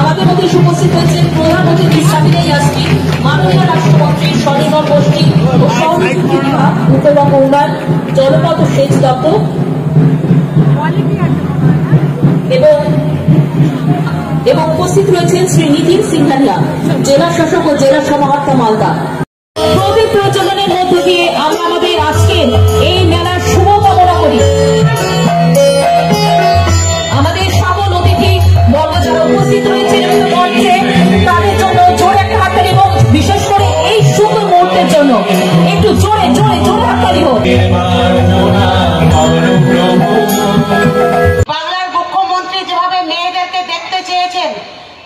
আমাদের মধ্যে উপস্থিত হয়েছেন প্রধান অতিথি সাবিনা ইয়াসমিন, মাননীয় রাষ্ট্রমন্ত্রী স্বনির্ভর গোষ্ঠী ও সহযোগী বিভাগ উপলক উন্নয়ন জলপথ ও সেচ দপ্তর এবং উপস্থিত রয়েছেন শ্রী নীতিন সিংহানিয়া, জেলা শাসক ও জেলা সমাহর্তা মালদা। প্রদীপ প্রজ্বলনের মধ্য দিয়ে আমরা আমাদের আজকের এই মেলার শুভ কামনা করি। আমাদের সকল অতিথি বর্গ যারা উপস্থিত রয়েছেন মঞ্চে তাদের জন্য জোরে একটা হাততালি হোক, বিশেষ করে এই সুন্দর মুহূর্তের জন্য একটু জোরে জোরে জোরে হাততালি হোক। বাংলার মুখ্যমন্ত্রী যেভাবে মেয়েদেরকে দেখতে চেয়েছেন,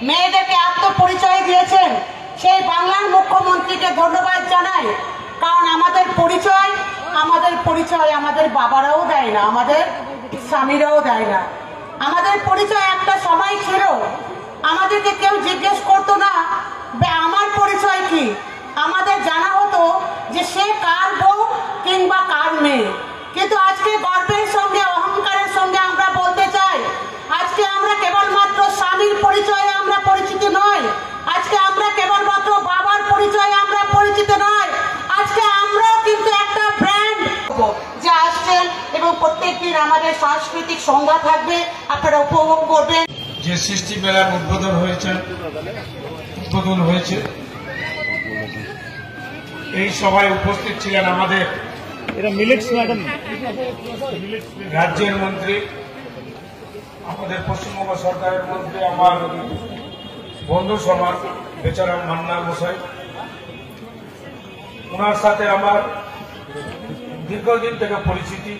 মেয়েদেরকে আত্মপরিচয় দিয়েছেন, সেই বাংলার মুখ্যমন্ত্রীকে ধন্যবাদ জানাই। কারণ আমাদের পরিচয় আমাদের বাবারাও দেয় না, আমাদের স্বামীরাও দেয় না। আমাদের পরিচয় একটা সময় ছিল আমাদেরকে কেউ জিজ্ঞেস করতো না আমার পরিচয় কি, আমাদের জানা হতো যে সে কার বউ কিংবা কার মেয়ে। কিন্তু আজকে গর্বের সঙ্গে অহংকারের সঙ্গে আমরা বলতে চাই, আজকে আমরা কেবলমাত্র স্বামীর পরিচয়ে আমরা পরিচিত নয়, আজকে আমরা কেবলমাত্র বাবার পরিচয়ে আমরা পরিচিত নয়, আজকে আমরাও কিন্তু একটা ব্র্যান্ড যে আসছেন এবং প্রত্যেকদিন আমাদের সাংস্কৃতিক সন্ধ্যা থাকবে, আপনারা উপভোগ করবেন। যে সৃষ্টি মেলার উদ্বোধন হয়েছে এই সভায় উপস্থিত ছিলেন আমাদের রাজ্যের মন্ত্রী, আমাদের পশ্চিমবঙ্গ সরকারের মন্ত্রী, আমার বন্ধু সমাজ বেচারাম মান্না মশাই। ওনার সাথে আমার দীর্ঘদিন থেকে পরিচিতি।